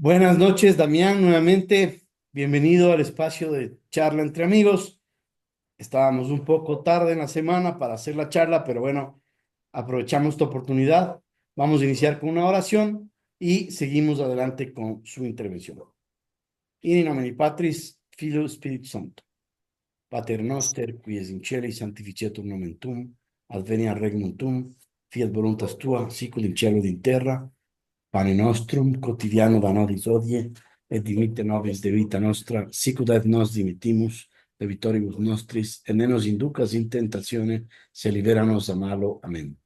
Buenas noches, Damián, nuevamente. Bienvenido al espacio de charla entre amigos. Estábamos un poco tarde en la semana para hacer la charla, pero bueno, aprovechamos esta oportunidad. Vamos a iniciar con una oración y seguimos adelante con su intervención. In nomine Patris, Filio, Spiritus Sancto. Pater noster, qui es in cieli, sanctificetur nomen tuum, adveniat regnum tuum, fiat voluntas tua, sicut in cielo ed in terra. Pane nostrum quotidiano da nobis hodie, et dimitte nobis debita nostra, sicut et nos dimittimus debitoribus nostris, et ne nos inducas in tentatione, se libera nos a malo. Amén.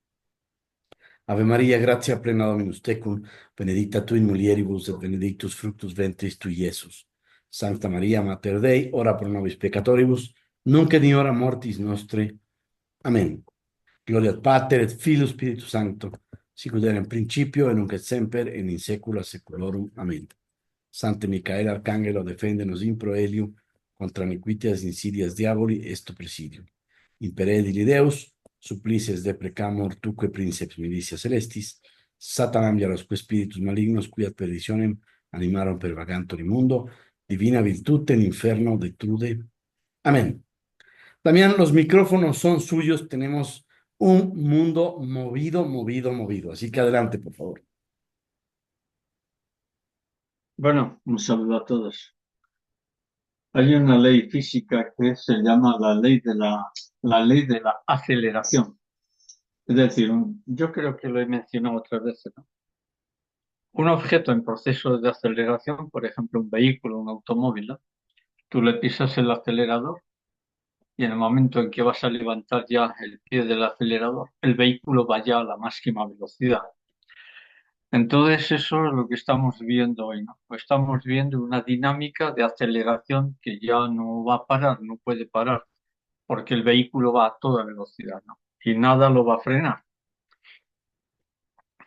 Ave Maria, gratia plena Dominus tecum, benedicta tu in mulieribus, et benedictus fructus ventris tui, Iesus. Sancta Maria, Mater Dei, ora pro nobis peccatoribus, nunc et in hora mortis nostri. Amén. Gloria al Pater et Filio Spiritus Sancto, sicut era in principio et nunc et semper et in saecula saeculorum. Amén. Sancte Micael Arcangelo, defende-nos in proelium contra iniquitias insidias diaboli est presidium. Impere edili Deus, supplices deprecamur tuque princeps militia celestis, Satanam iarosque spiritus malignos, qui ad perditionem animarum per vagantur mundo, divina virtute in inferno detrude. Amén. Damián, los micrófonos son suyos, tenemos un mundo movido, movido, movido. Así que adelante, por favor. Bueno, un saludo a todos. Hay una ley física que se llama la ley de la aceleración. Es decir, yo creo que lo he mencionado otras veces, ¿no? Un objeto en proceso de aceleración, por ejemplo, un vehículo, un automóvil, ¿no? Tú le pisas el acelerador y en el momento en que vas a levantar ya el pie del acelerador, el vehículo va ya a la máxima velocidad. Entonces, eso es lo que estamos viendo hoy, ¿no? Estamos viendo una dinámica de aceleración que ya no va a parar, no puede parar, porque el vehículo va a toda velocidad, ¿no? Y nada lo va a frenar.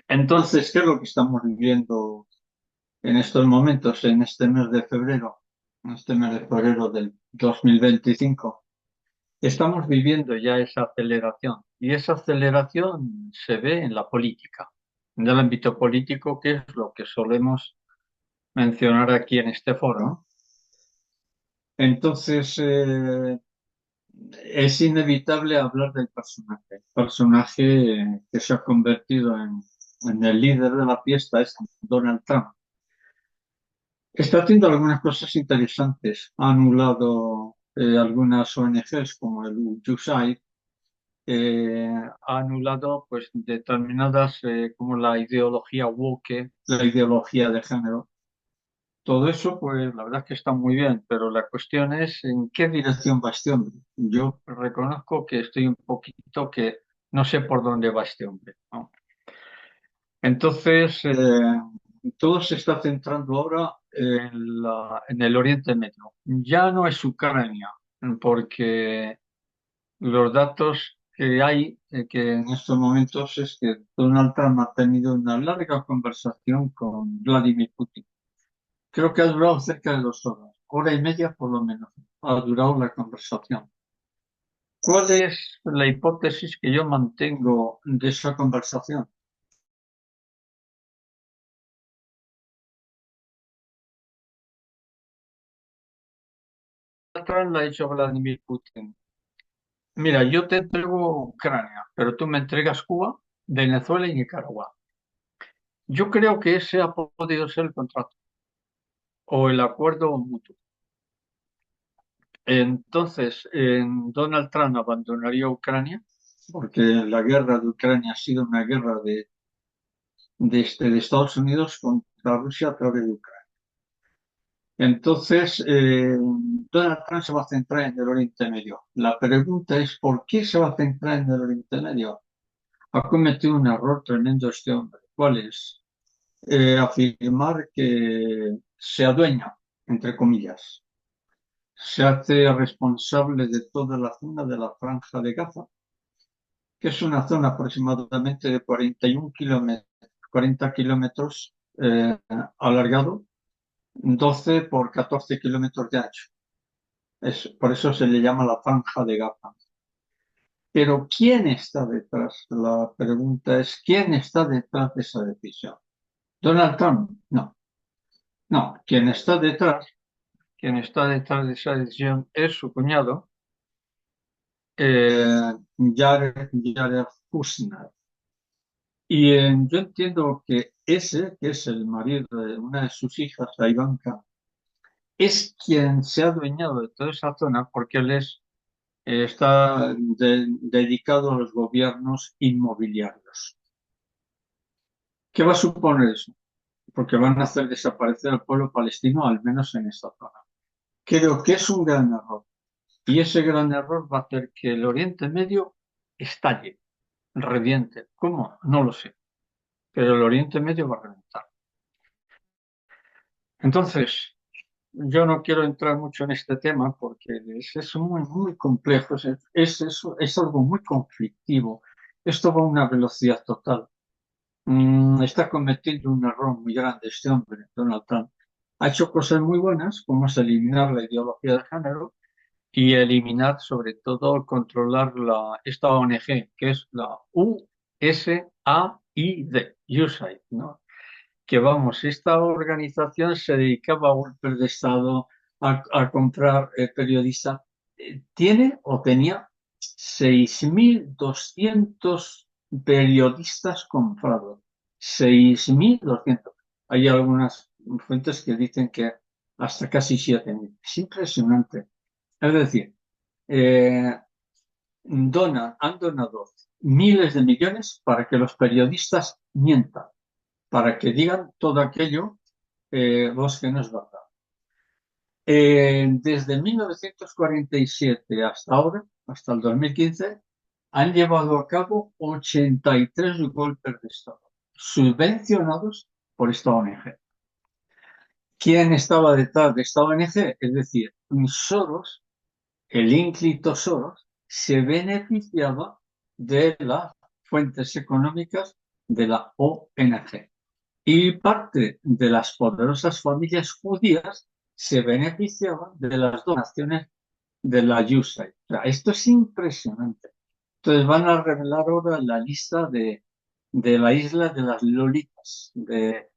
Entonces, ¿qué es lo que estamos viviendo en estos momentos, en este mes de febrero, en este mes de febrero del 2025? Estamos viviendo ya esa aceleración y esa aceleración se ve en la política, en el ámbito político, que es lo que solemos mencionar aquí en este foro, ¿no? Entonces, es inevitable hablar del personaje que se ha convertido en el líder de la fiesta es Donald Trump. Está haciendo algunas cosas interesantes. Ha anulado algunas ONGs como el USAID, ha anulado pues determinadas como la ideología woke, la ideología de género. Todo eso, pues la verdad es que está muy bien, pero la cuestión es en qué dirección va este hombre. Yo reconozco que estoy un poquito que no sé por dónde va este hombre, ¿no? Entonces, todo se está centrando ahora en el Oriente Medio. Ya no es Ucrania, porque los datos que hay que en estos momentos es que Donald Trump ha tenido una larga conversación con Vladimir Putin. Creo que ha durado cerca de 2 horas, hora y media por lo menos, ha durado la conversación. ¿Cuál es la hipótesis que yo mantengo de esa conversación? Trump le ha dicho a Vladimir Putin, mira, yo te entrego Ucrania, pero tú me entregas Cuba, Venezuela y Nicaragua. Yo creo que ese ha podido ser el contrato o el acuerdo mutuo. Entonces, Donald Trump abandonaría Ucrania porque la guerra de Ucrania ha sido una guerra de Estados Unidos contra Rusia a través de Ucrania. Entonces, Donald Trump se va a centrar en el Oriente Medio. La pregunta es, ¿por qué se va a centrar en el Oriente Medio? Ha cometido un error tremendo este hombre. ¿Cuál es? Afirmar que se adueña, entre comillas, se hace responsable de toda la zona de la Franja de Gaza, que es una zona aproximadamente de 41 kilómetros, 40 kilómetros alargado, 12 por 14 kilómetros de ancho. Por eso se le llama la Franja de Gaza. Pero ¿quién está detrás? La pregunta es, ¿quién está detrás de esa decisión? ¿Donald Trump? No. No, quien está detrás de esa decisión es su cuñado, Jared Kushner. Y yo entiendo que ese, que es el marido de una de sus hijas, la Ivanka, es quien se ha adueñado de toda esa zona porque está dedicado a los gobiernos inmobiliarios. ¿Qué va a suponer eso? Porque van a hacer desaparecer al pueblo palestino, al menos en esta zona. Creo que es un gran error. Y ese gran error va a hacer que el Oriente Medio estalle, reviente. ¿Cómo? No lo sé. Pero el Oriente Medio va a reventar. Entonces, yo no quiero entrar mucho en este tema porque es muy, muy complejo, es algo muy conflictivo. Esto va a una velocidad total. Está cometiendo un error muy grande este hombre, Donald Trump. Ha hecho cosas muy buenas, como es eliminar la ideología de género y eliminar, sobre todo, controlar esta ONG, que es la USAID, USAID, ¿no? Que vamos, esta organización se dedicaba a golpes de Estado, a comprar periodistas. Tiene o tenía 6.200 periodistas comprados. 6.200. Hay algunas fuentes que dicen que hasta casi 7.000. Es impresionante. Es decir, eh, han donado miles de millones para que los periodistas mientan, para que digan todo aquello vos que no es verdad. Desde 1947 hasta ahora, hasta el 2015, han llevado a cabo 83 golpes de Estado, subvencionados por esta ONG. ¿Quién estaba detrás de esta ONG? Es decir, Soros, el ínclito Soros, se beneficiaba de las fuentes económicas de la ONG. Y parte de las poderosas familias judías se beneficiaban de las donaciones de la USAID. O sea, esto es impresionante. Entonces van a revelar ahora la lista de la isla de las Lolitas, de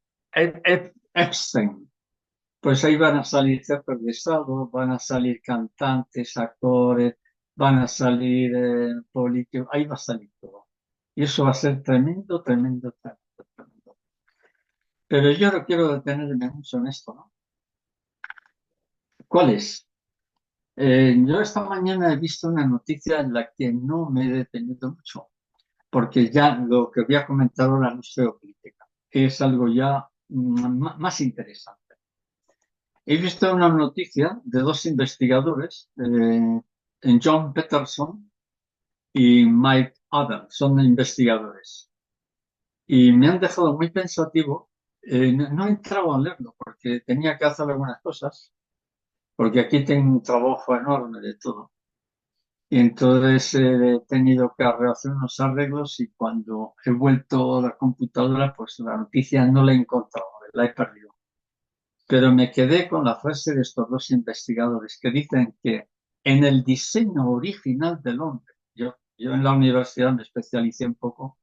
Epstein. Pues ahí van a salir jefes de Estado, van a salir cantantes, actores, van a salir políticos, ahí va a salir todo. Y eso va a ser tremendo, tremendo, tremendo, tremendo. Pero yo no quiero detenerme mucho en esto, ¿no? ¿Cuál es? Yo esta mañana he visto una noticia en la que no me he detenido mucho, porque ya lo que había comentado la no es geopolítica, es algo ya más interesante. He visto una noticia de dos investigadores, John Peterson y Mike Adams, son investigadores, y me han dejado muy pensativo. No he entrado a leerlo porque tenía que hacer algunas cosas, porque aquí tengo un trabajo enorme de todo. Y entonces he tenido que hacer unos arreglos y cuando he vuelto a la computadora, pues la noticia no la he encontrado, la he perdido. Pero me quedé con la frase de estos dos investigadores que dicen que en el diseño original del hombre, yo en la universidad me especialicé un poco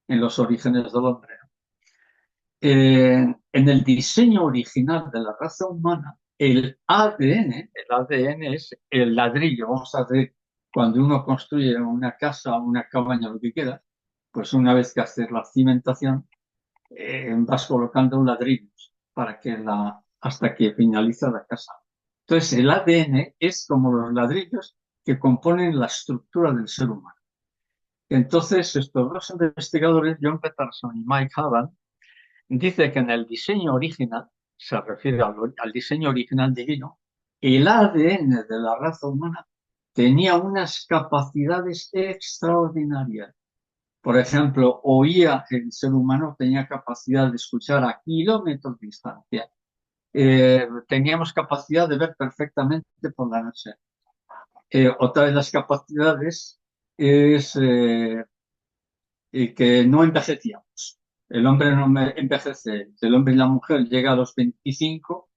en los orígenes del hombre, ¿no? En el diseño original de la raza humana, el ADN es el ladrillo. Vamos a ver, cuando uno construye una casa, una cabaña, lo que quiera, pues una vez que haces la cimentación, vas colocando ladrillos hasta que finaliza la casa. Entonces, el ADN es como los ladrillos que componen la estructura del ser humano. Entonces, estos dos investigadores, John Peterson y Mike Havan, dice que en el diseño original, se refiere al diseño original divino, el ADN de la raza humana tenía unas capacidades extraordinarias. Por ejemplo, oía que el ser humano tenía capacidad de escuchar a kilómetros de distancia. Teníamos capacidad de ver perfectamente por la noche. Otra de las capacidades es que no envejecíamos. El hombre no envejece, el hombre y la mujer llega a los 25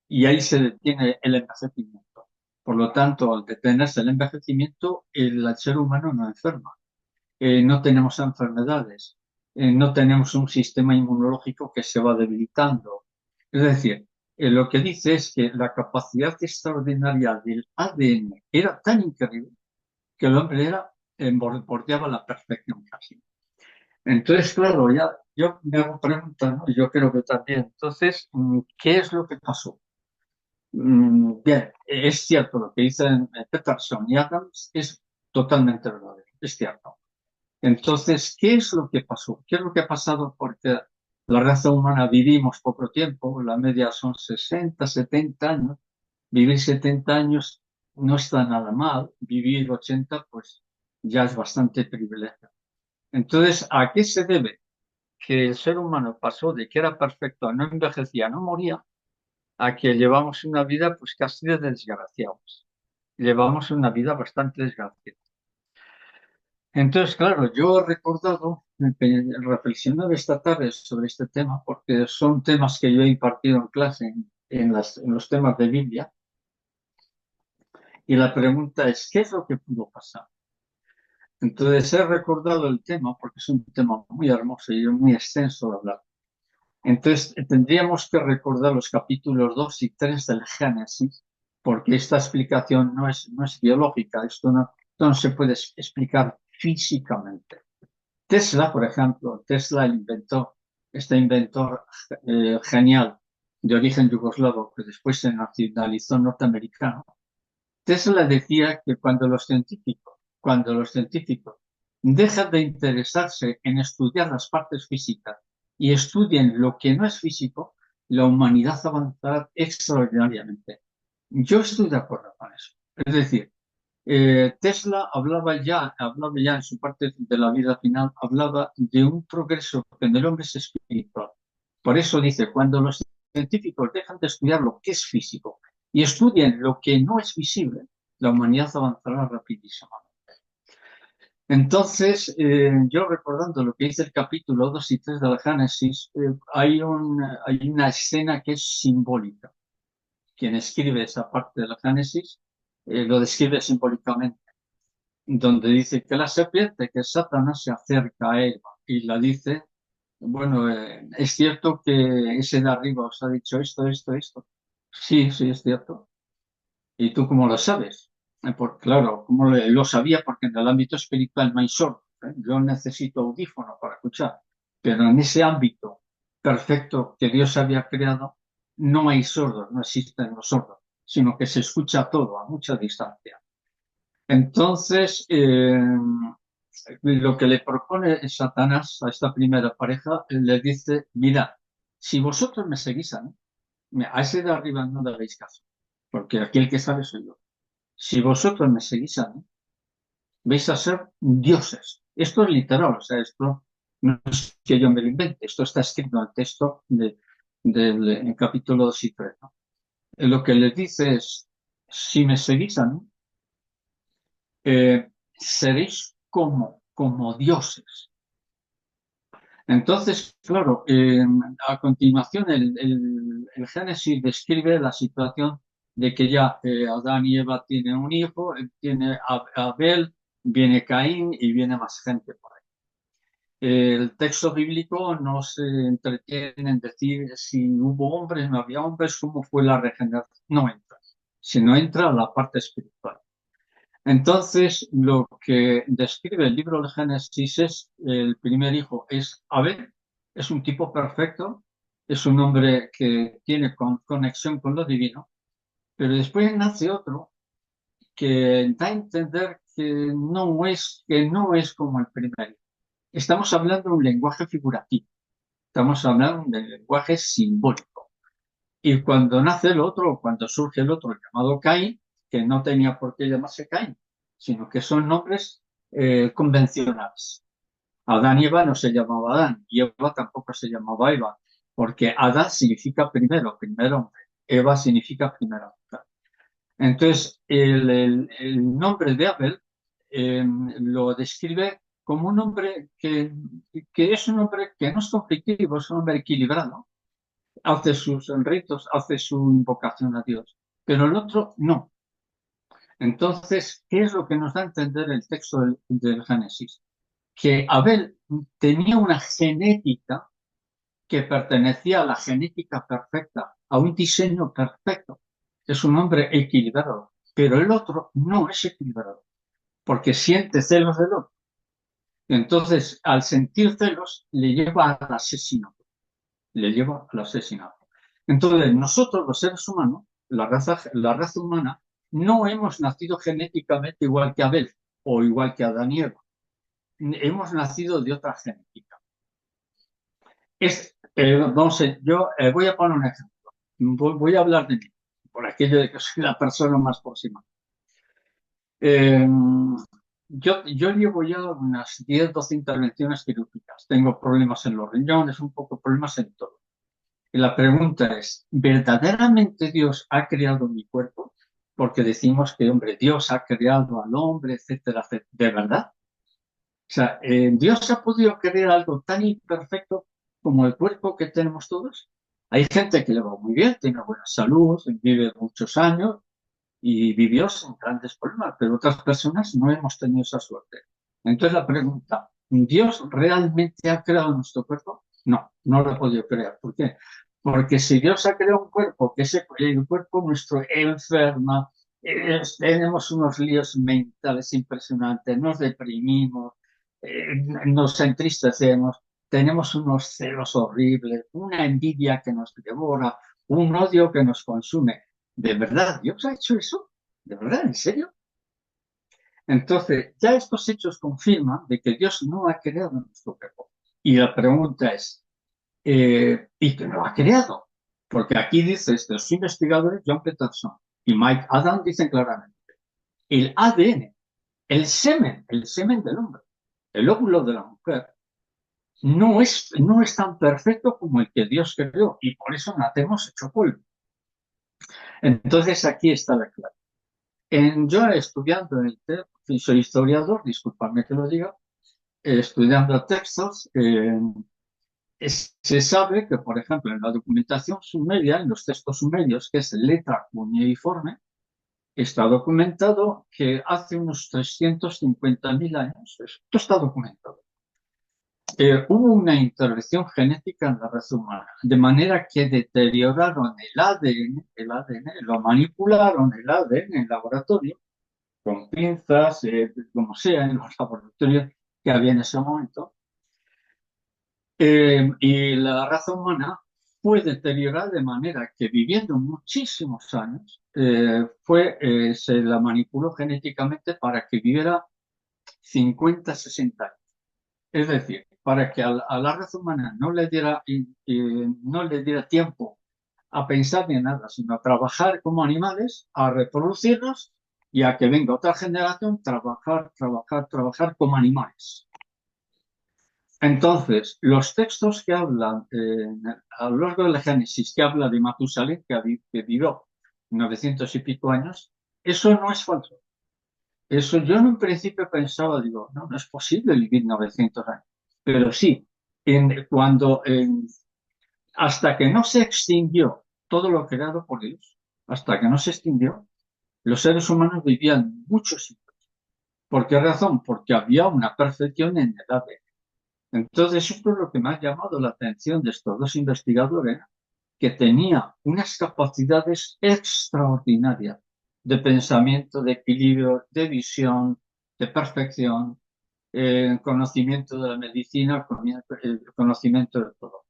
y ahí se detiene el envejecimiento. Por lo tanto, al detenerse el envejecimiento, el ser humano no enferma. No tenemos enfermedades, no tenemos un sistema inmunológico que se va debilitando. Es decir, lo que dice es que la capacidad extraordinaria del ADN era tan increíble que el hombre bordeaba la perfección casi. Entonces, claro, ya yo me hago preguntas, ¿no? Yo creo que también. Entonces, ¿qué es lo que pasó? Bien, es cierto lo que dicen Peterson y Adams, es totalmente verdadero, es cierto. Entonces, ¿qué es lo que pasó? ¿Qué es lo que ha pasado? Porque la raza humana vivimos poco tiempo, la media son 60, 70 años. Vivir 70 años no está nada mal, vivir 80 pues ya es bastante privilegio. Entonces, ¿a qué se debe que el ser humano pasó de que era perfecto a no envejecía, no moría, a que llevamos una vida pues casi de desgraciados? Llevamos una vida bastante desgraciada. Entonces, claro, yo he recordado, reflexionar esta tarde sobre este tema, porque son temas que yo he impartido en clase en los temas de Biblia, y la pregunta es, ¿qué es lo que pudo pasar? Entonces, he recordado el tema porque es un tema muy hermoso y muy extenso de hablar. Entonces, tendríamos que recordar los capítulos 2 y 3 del Génesis, porque esta explicación no es biológica, esto no se puede explicar físicamente. Tesla, por ejemplo, Tesla inventó, este inventor genial de origen yugoslavo, que después se nacionalizó norteamericano. Tesla decía que cuando los científicos dejan de interesarse en estudiar las partes físicas y estudien lo que no es físico, la humanidad avanzará extraordinariamente. Yo estoy de acuerdo con eso. Es decir, Tesla hablaba ya en su parte de la vida final, hablaba de un progreso que en el hombre es espiritual. Por eso dice, cuando los científicos dejan de estudiar lo que es físico y estudien lo que no es visible, la humanidad avanzará rapidísimamente. Entonces, yo recordando lo que dice el capítulo 2 y 3 del Génesis, hay una escena que es simbólica. Quien escribe esa parte del Génesis lo describe simbólicamente donde dice que la serpiente, que Satanás se acerca a Eva y la dice, bueno, es cierto que ese de arriba os ha dicho esto, esto, esto. Sí, sí, es cierto. ¿Y tú cómo lo sabes? Porque claro, lo sabía porque en el ámbito espiritual no hay sordos, ¿eh? Yo necesito audífono para escuchar, pero en ese ámbito perfecto que Dios había creado, no hay sordos, no existen los sordos, sino que se escucha todo a mucha distancia. Entonces, lo que le propone Satanás a esta primera pareja, le dice, mira, si vosotros me seguís a mí, a ese de arriba no le hagáis caso, porque aquí el que sabe soy yo. Si vosotros me seguís a mí, vais a ser dioses. Esto es literal, o sea, esto no es que yo me lo invente, esto está escrito en el texto del capítulo 2 y 3, ¿no? Lo que le dice es, si me seguís a mí, seréis como dioses. Entonces, claro, a continuación el Génesis describe la situación de que ya Adán y Eva tienen un hijo, tiene Abel, viene Caín y viene más gente por ahí. El texto bíblico no se entretiene en decir si hubo hombres, no había hombres, cómo fue la regeneración. No entra, sino entra a la parte espiritual. Entonces, lo que describe el libro de Génesis es, el primer hijo es Abel, es un tipo perfecto, es un hombre que tiene conexión con lo divino, pero después nace otro que da a entender que no es como el primero. Estamos hablando de un lenguaje figurativo, estamos hablando de un lenguaje simbólico. Y cuando nace el otro, o cuando surge el otro llamado Caín, que no tenía por qué llamarse Caín, sino que son nombres convencionales. Adán y Eva no se llamaba Adán, y Eva tampoco se llamaba Eva, porque Adán significa primero, primer hombre, Eva significa primera mujer. Entonces, el nombre de Abel lo describe como un hombre que es un hombre que no es conflictivo, es un hombre equilibrado, hace sus ritos, hace su invocación a Dios, pero el otro no. Entonces, ¿qué es lo que nos da a entender el texto del Génesis? Que Abel tenía una genética que pertenecía a la genética perfecta a un diseño perfecto. Es un hombre equilibrado, pero el otro no es equilibrado, porque siente celos del otro. Entonces, al sentir celos, le lleva al asesinato, le lleva al asesinato. Entonces, nosotros los seres humanos, la raza humana, no hemos nacido genéticamente igual que Abel o igual que Adán y Eva. Hemos nacido de otra genética. Yo voy a poner un ejemplo. Voy a hablar de mí, por aquello de que soy la persona más próxima. Eh, yo llevo ya unas 10, 12 intervenciones quirúrgicas. Tengo problemas en los riñones, un poco problemas en todo. Y la pregunta es, ¿verdaderamente Dios ha creado mi cuerpo? Porque decimos que, hombre, Dios ha creado al hombre, etcétera, etcétera. ¿De verdad? O sea, ¿Dios ha podido crear algo tan imperfecto como el cuerpo que tenemos todos? Hay gente que le va muy bien, tiene buena salud, vive muchos años y vivió sin grandes problemas, pero otras personas no hemos tenido esa suerte. Entonces la pregunta, ¿Dios realmente ha creado nuestro cuerpo? No, no lo ha podido crear. ¿Por qué? Porque si Dios ha creado un cuerpo, que ese el cuerpo nuestro enferma, tenemos unos líos mentales impresionantes, nos deprimimos, nos entristecemos, tenemos unos celos horribles, una envidia que nos devora, un odio que nos consume. ¿De verdad Dios ha hecho eso? ¿De verdad? ¿En serio? Entonces, ya estos hechos confirman de que Dios no ha creado nuestro cuerpo. Y la pregunta es, ¿y qué lo ha creado? Porque aquí dice, los investigadores John Peterson y Mike Adam dicen claramente, el ADN, el semen del hombre, el óvulo de la mujer, no es tan perfecto como el que Dios creó y por eso nacemos hecho polvo. Entonces aquí está la clave. Yo estudiando en el TED, soy historiador, disculpadme que lo diga, estudiando textos, se sabe que, por ejemplo, en la documentación sumeria, en los textos sumerios, que es letra cuneiforme, está documentado que hace unos 350.000 años, esto está documentado, hubo una intervención genética en la raza humana, de manera que deterioraron el ADN, lo manipularon el ADN en laboratorio, con pinzas, como sea, en los laboratorios que había en ese momento. Y la raza humana fue deteriorada de manera que viviendo muchísimos años, se la manipuló genéticamente para que viviera 50, 60 años. Es decir, para que a la raza humana no le diera tiempo a pensar ni en nada, sino a trabajar como animales, a reproducirnos y a que venga otra generación, trabajar, trabajar, trabajar como animales. Entonces, los textos que hablan a lo largo de la Génesis, que habla de Matusalén, que vivió 900 y pico años, eso no es falso. Eso yo en un principio pensaba, digo, no, no es posible vivir 900 años. Pero sí, hasta que no se extinguió todo lo creado por Dios, hasta que no se extinguió, los seres humanos vivían muchos siglos. ¿Por qué razón? Porque había una perfección en el ADN. Entonces, esto es lo que me ha llamado la atención de estos dos investigadores, que tenía unas capacidades extraordinarias de pensamiento, de equilibrio, de visión, de perfección, conocimiento de la medicina, conocimiento de todo.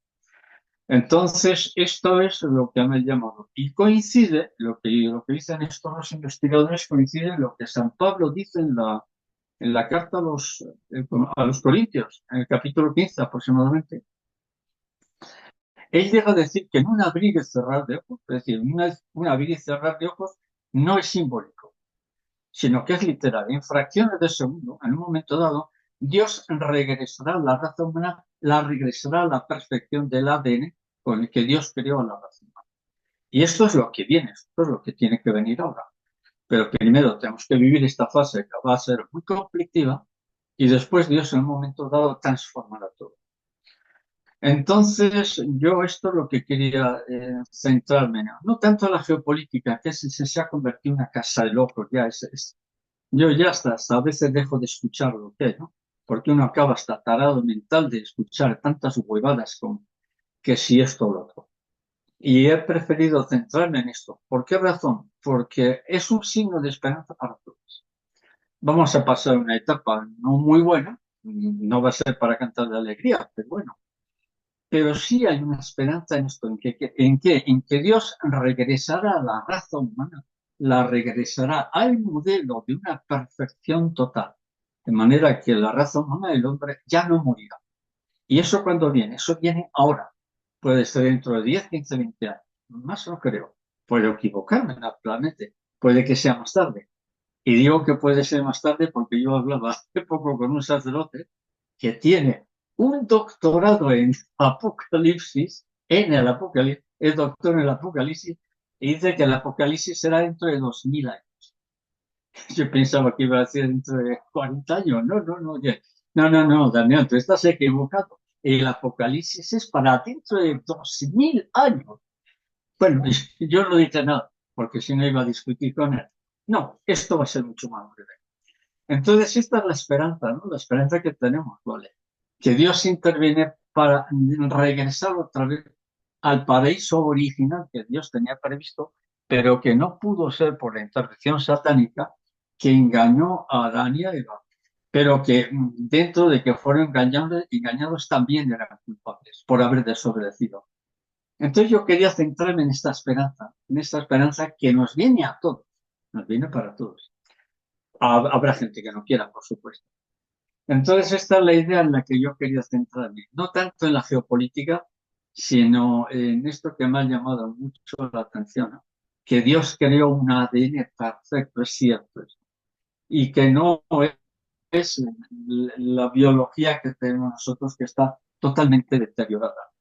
Entonces, esto es lo que me ha llamado. Y coincide, lo que dicen estos dos investigadores, coincide en lo que San Pablo dice en la carta a los Corintios, en el capítulo 15 aproximadamente. Él llega a decir que en un abrir y cerrar de ojos, es decir, un abrir y cerrar de ojos no es simbólico, sino que es literal. En fracciones de segundo, en un momento dado, Dios regresará a la raza humana, la regresará a la perfección del ADN con el que Dios creó a la raza humana. Y esto es lo que viene, esto es lo que tiene que venir ahora. Pero primero tenemos que vivir esta fase que va a ser muy conflictiva y después Dios en un momento dado transformará todo. Entonces, yo esto es lo que quería centrarme, no tanto en la geopolítica, que se ha convertido en una casa de locos, ya yo ya hasta a veces dejo de escuchar lo que, ¿no? Porque uno acaba hasta tarado mental de escuchar tantas huevadas con que si esto o lo otro. Y he preferido centrarme en esto. ¿Por qué razón? Porque es un signo de esperanza para todos. Vamos a pasar una etapa no muy buena, no va a ser para cantar de alegría, pero bueno, pero sí hay una esperanza en esto, en que Dios regresará a la raza humana, la regresará al modelo de una perfección total, de manera que la raza humana, el hombre, ya no morirá. ¿Y eso cuándo viene? Eso viene ahora. Puede ser dentro de 10, 15, 20 años. Más no creo. Puedo equivocarme, naturalmente. Puede que sea más tarde. Y digo que puede ser más tarde porque yo hablaba hace poco con un sacerdote que tiene un doctorado en Apocalipsis, en el Apocalipsis, es doctor en el Apocalipsis, y dice que el Apocalipsis será dentro de 2000 años. Yo pensaba que iba a ser dentro de 40 años. No, no, no, no, no, no, Daniel, tú estás equivocado. El Apocalipsis es para dentro de 2000 años. Bueno, yo no dije nada, porque si no iba a discutir con él. No, esto va a ser mucho más breve. Entonces, esta es la esperanza, ¿no? La esperanza que tenemos, ¿vale? Que Dios interviene para regresar otra vez al paraíso original que Dios tenía previsto, pero que no pudo ser por la intervención satánica que engañó a Adán y a Eva, pero que dentro de que fueron engañados también eran culpables por haber desobedecido. Entonces yo quería centrarme en esta esperanza que nos viene a todos, nos viene para todos. Habrá gente que no quiera, por supuesto. Entonces, esta es la idea en la que yo quería centrarme, no tanto en la geopolítica, sino en esto que me ha llamado mucho la atención, ¿no? Que Dios creó un ADN perfecto, es cierto, y que no es la biología que tenemos nosotros que está totalmente deteriorada.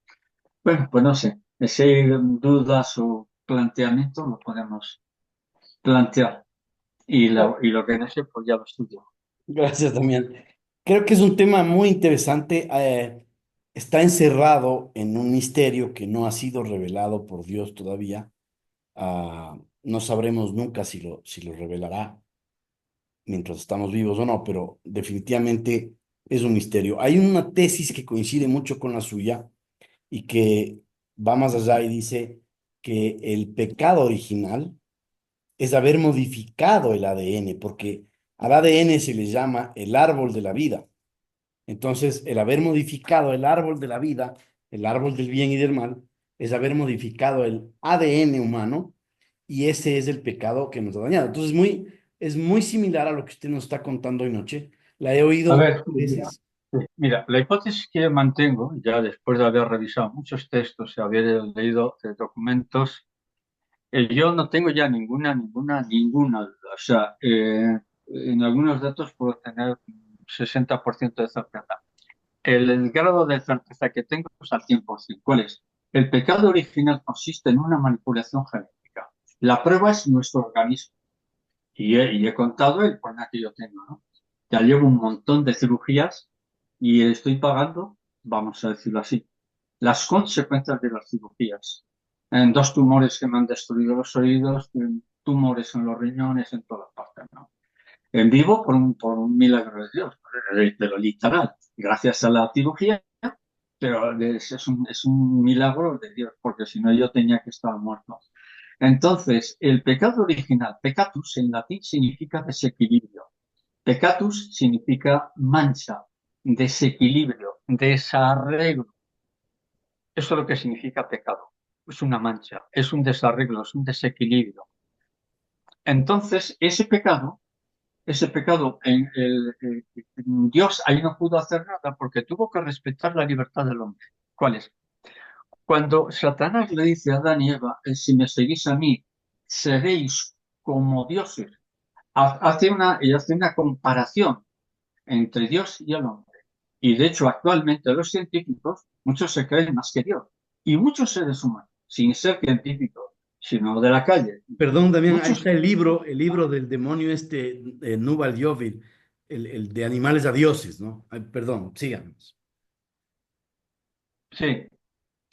Bueno, pues no sé, si hay dudas o planteamientos lo podemos plantear, y lo que no sé, pues ya lo estudio. Gracias, Damián. Creo que es un tema muy interesante. Está encerrado en un misterio que no ha sido revelado por Dios todavía. No sabremos nunca si lo revelará mientras estamos vivos o no, pero definitivamente es un misterio. Hay una tesis que coincide mucho con la suya y que va más allá y dice que el pecado original es haber modificado el ADN, porque al ADN se le llama el árbol de la vida. Entonces, el haber modificado el árbol de la vida, el árbol del bien y del mal, es haber modificado el ADN humano y ese es el pecado que nos ha dañado. Entonces, es muy similar a lo que usted nos está contando hoy noche. La he A oído ver, mira, veces. mira, la hipótesis que mantengo, ya después de haber revisado muchos textos y haber leído documentos, yo no tengo ya ninguna duda. O sea, en algunos datos puedo tener 60% de certeza. El grado de certeza que tengo es al 100%. ¿Cuál es? El pecado original consiste en una manipulación genética. La prueba es nuestro organismo. Y he contado el problema que yo tengo, ¿no? Ya llevo un montón de cirugías y estoy pagando, vamos a decirlo así, las consecuencias de las cirugías. En dos tumores que me han destruido los oídos, en tumores en los riñones, en todas partes, ¿no? En vivo por un milagro de Dios, de lo literal, gracias a la cirugía, pero es un milagro de Dios, porque si no yo tenía que estar muerto. Entonces, el pecado original, peccatus en latín significa desequilibrio. Peccatus significa mancha, desequilibrio, desarreglo. Eso es lo que significa pecado. Es una mancha, es un desarreglo, es un desequilibrio. Entonces, ese pecado, Dios ahí no pudo hacer nada porque tuvo que respetar la libertad del hombre. ¿Cuál es? Cuando Satanás le dice a Adán y Eva, si me seguís a mí, seréis como dioses. Hace una comparación entre Dios y el hombre. Y de hecho, actualmente los científicos, muchos se creen más que Dios. Y muchos seres humanos, sin ser científicos, sino de la calle, Perdón, Damián, ahí muchos, está el libro del demonio este, Nubal Yovil, el de animales a dioses, ¿no? Ay, perdón, síganos. sí,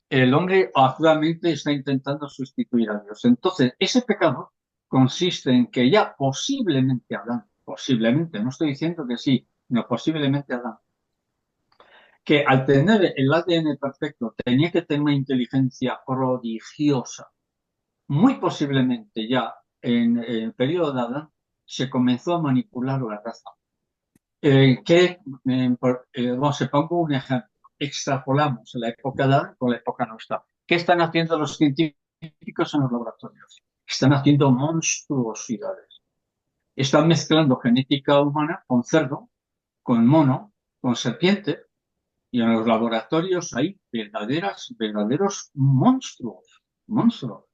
el hombre actualmente está intentando sustituir a Dios. Entonces, ese pecado consiste en que ya posiblemente Adán, posiblemente, no estoy diciendo que sí, no posiblemente Adán, que al tener el ADN perfecto tenía que tener una inteligencia prodigiosa. Muy posiblemente ya en el periodo de Adán se comenzó a manipular la raza. Se pongo un ejemplo. Extrapolamos la época de Adán con la época nuestra. ¿Qué están haciendo los científicos en los laboratorios? Están haciendo monstruosidades. Están mezclando genética humana con cerdo, con mono, con serpiente, y en los laboratorios hay verdaderos monstruos, monstruos.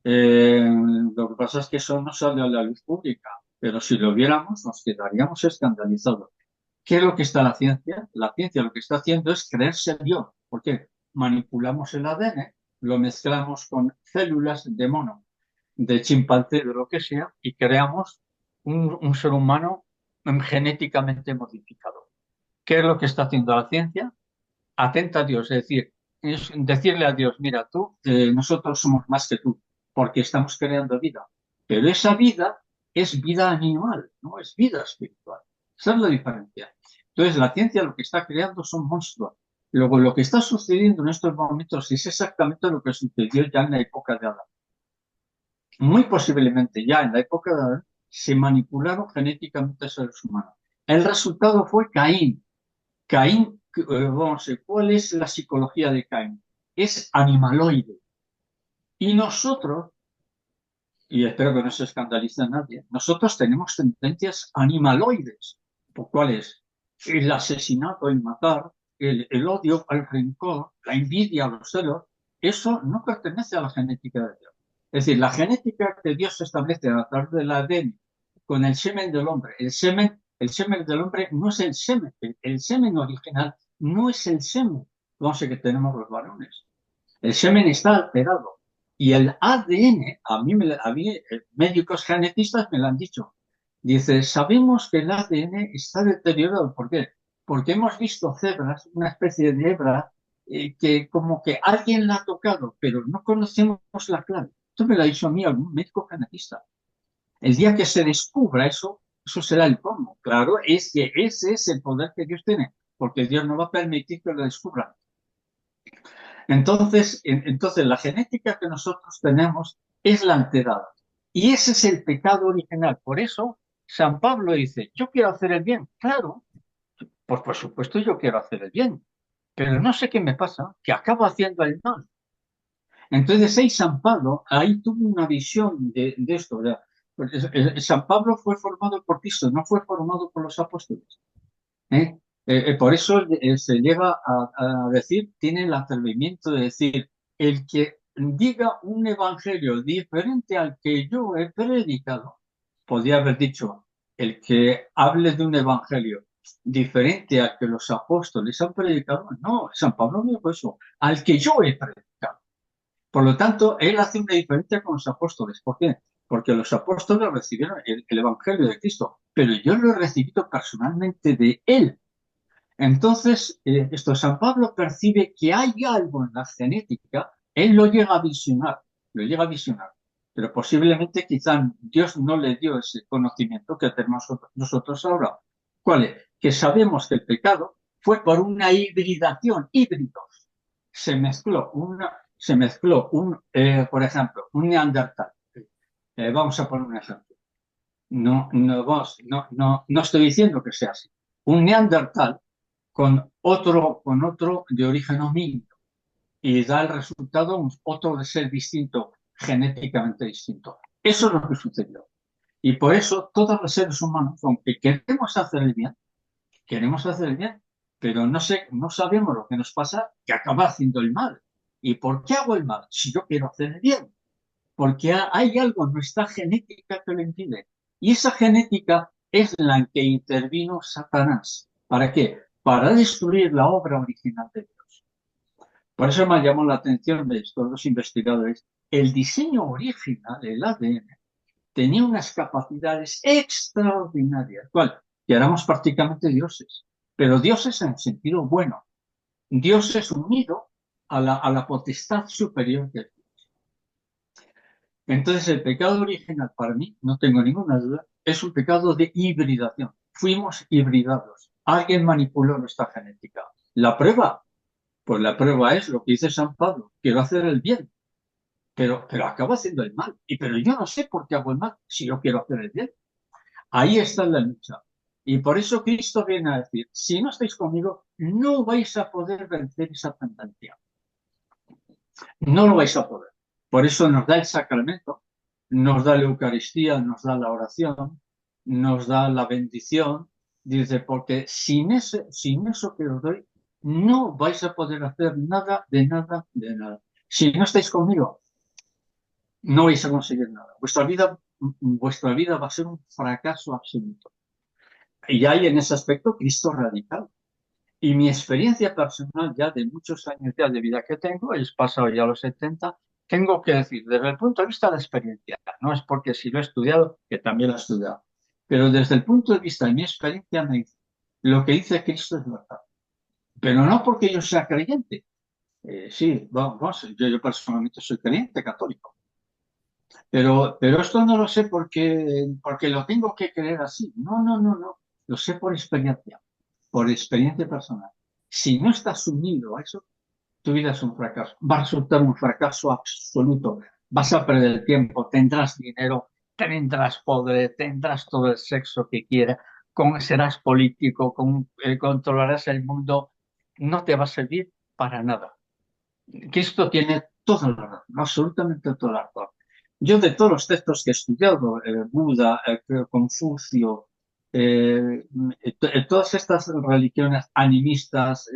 Eh, lo que pasa es que eso no sale a la luz pública, pero si lo viéramos nos quedaríamos escandalizados. ¿Qué es lo que está la ciencia? La ciencia lo que está haciendo es creerse Dios. ¿Por qué? Manipulamos el ADN, lo mezclamos con células de mono, de chimpancé, de lo que sea, y creamos un ser humano genéticamente modificado. ¿Qué es lo que está haciendo la ciencia? Atenta a Dios, es decir, es decirle a Dios, mira, nosotros somos más que tú, porque estamos creando vida, pero esa vida es vida animal, no es vida espiritual. Esa es la diferencia. Entonces, la ciencia lo que está creando son monstruos. Luego, lo que está sucediendo en estos momentos es exactamente lo que sucedió ya en la época de Adán. Muy posiblemente ya en la época de Adán se manipularon genéticamente seres humanos. El resultado fue Caín. Caín, vamos a ver, ¿cuál es la psicología de Caín? Es animaloide. Y nosotros, y espero que no se escandalice a nadie, nosotros tenemos tendencias animaloides. ¿Cuál es? El asesinato, el matar, el odio, el rencor, la envidia, los celos. Eso no pertenece a la genética de Dios. Es decir, la genética que Dios establece a través del ADN con el semen del hombre. El semen del hombre no es el semen. El semen original no es el semen, vamos a ver, que tenemos los varones. El semen está alterado. Y el ADN, médicos genetistas me lo han dicho. Dice, sabemos que el ADN está deteriorado. ¿Por qué? Porque hemos visto cebras, una especie de hebra, que como que alguien la ha tocado, pero no conocemos la clave. Esto me lo ha dicho a mí algún médico genetista. El día que se descubra eso será el colmo. Claro, es que ese es el poder que Dios tiene, porque Dios no va a permitir que lo descubran. Entonces, la genética que nosotros tenemos es la alterada. Y ese es el pecado original. Por eso, San Pablo dice, yo quiero hacer el bien. Claro, pues por supuesto yo quiero hacer el bien. Pero no sé qué me pasa, que acabo haciendo el mal. Entonces, ahí San Pablo, ahí tuvo una visión de esto. ¿Verdad? San Pablo fue formado por Cristo, no fue formado por los apóstoles. ¿Eh? Por eso se llega a decir, tiene el atrevimiento de decir, el que diga un evangelio diferente al que yo he predicado, podría haber dicho, el que hable de un evangelio diferente al que los apóstoles han predicado, no, San Pablo no dijo eso, al que yo he predicado. Por lo tanto, él hace una diferencia con los apóstoles. ¿Por qué? Porque los apóstoles recibieron el evangelio de Cristo, pero yo lo he recibido personalmente de él. Entonces, San Pablo percibe que hay algo en la genética, él lo llega a visionar, pero posiblemente quizá Dios no le dio ese conocimiento que tenemos nosotros ahora. ¿Cuál es? Que sabemos que el pecado fue por una hibridación, híbridos. Por ejemplo, un neandertal. Vamos a poner un ejemplo. No estoy diciendo que sea así. Un neandertal con otro de origen homínido y da el resultado otro de ser distinto, genéticamente distinto. Eso es lo que sucedió. Y por eso todos los seres humanos, aunque queremos hacer el bien, pero no sabemos lo que nos pasa, que acaba haciendo el mal. ¿Y por qué hago el mal? Si yo quiero hacer el bien. Porque hay algo en nuestra genética que lo impide. Y esa genética es la en que intervino Satanás. ¿Para qué? Para destruir la obra original de Dios. Por eso me llamó la atención de estos dos investigadores. El diseño original, el ADN, tenía unas capacidades extraordinarias. ¿Cuál? Que éramos prácticamente dioses. Pero dioses en el sentido bueno. Dioses unidos a la potestad superior de Dios. Entonces, el pecado original para mí, no tengo ninguna duda, es un pecado de hibridación. Fuimos hibridados. Alguien manipuló nuestra genética. La prueba, pues la prueba es lo que dice San Pablo, quiero hacer el bien, pero acabo haciendo el mal. Pero yo no sé por qué hago el mal si yo quiero hacer el bien. Ahí está la lucha. Y por eso Cristo viene a decir, si no estáis conmigo, no vais a poder vencer esa tendencia. No lo vais a poder. Por eso nos da el sacramento, nos da la Eucaristía, nos da la oración, nos da la bendición. Dice, porque sin eso que os doy, no vais a poder hacer nada, de nada, de nada. Si no estáis conmigo, no vais a conseguir nada. Vuestra vida va a ser un fracaso absoluto. Y hay en ese aspecto Cristo radical. Y mi experiencia personal ya de muchos años ya de vida que tengo, es pasado ya los 70, tengo que decir, desde el punto de vista de la experiencia, no es porque si lo he estudiado, que también lo he estudiado, pero desde el punto de vista de mi experiencia me dice, lo que dice Cristo es verdad. Pero no porque yo sea creyente. Sí, vamos, yo personalmente soy creyente católico. Pero esto no lo sé porque lo tengo que creer así. No, no, no, no. Lo sé por experiencia personal. Si no estás unido a eso, tu vida es un fracaso. Va a resultar un fracaso absoluto. Vas a perder tiempo, tendrás dinero, tendrás poder, tendrás todo el sexo que quieras, serás político, controlarás el mundo. No te va a servir para nada. Cristo tiene toda la razón, absolutamente toda la razón. Yo de todos los textos que he estudiado, Buda, Confucio, todas estas religiones animistas,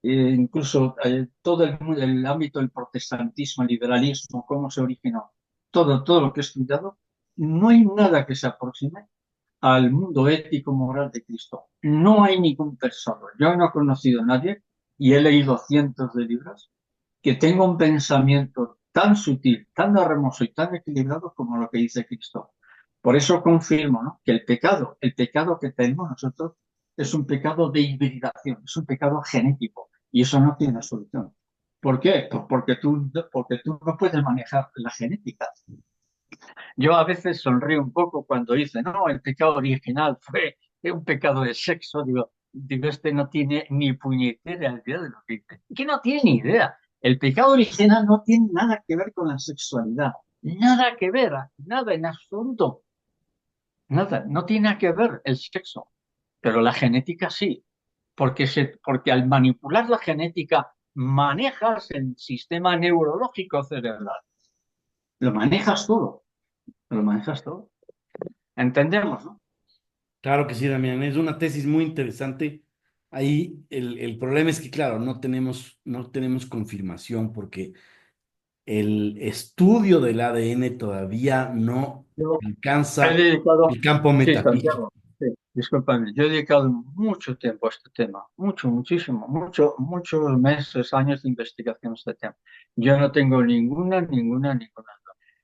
incluso todo el ámbito del protestantismo, el liberalismo, cómo se originó, todo lo que he estudiado, no hay nada que se aproxime al mundo ético moral de Cristo. No hay ningún pensador. Yo no he conocido a nadie y he leído cientos de libros que tenga un pensamiento tan sutil, tan hermoso y tan equilibrado como lo que dice Cristo. Por eso confirmo, ¿no?, que el pecado que tenemos nosotros es un pecado de hibridación, es un pecado genético y eso no tiene solución. ¿Por qué? Pues porque tú no puedes manejar la genética. Yo a veces sonrío un poco cuando dice, no, el pecado original fue un pecado de sexo. Digo, este no tiene ni puñetera idea de lo que dice. Que no tiene ni idea. El pecado original no tiene nada que ver con la sexualidad. Nada que ver, nada en absoluto. Nada, no tiene nada que ver el sexo. Pero la genética sí. Porque al manipular la genética manejas el sistema neurológico cerebral. Lo manejas todo. Lo manejas todo. Entendemos, ¿no? Claro que sí, Damián. Es una tesis muy interesante. Ahí el problema es que, claro, no tenemos confirmación porque el estudio del ADN todavía no Yo he alcanza dedicado, el campo sí, metafísico. Santiago, sí, discúlpame, yo he dedicado mucho tiempo a este tema, muchísimo, muchos meses, años de investigación a este tema. Yo no tengo ninguna.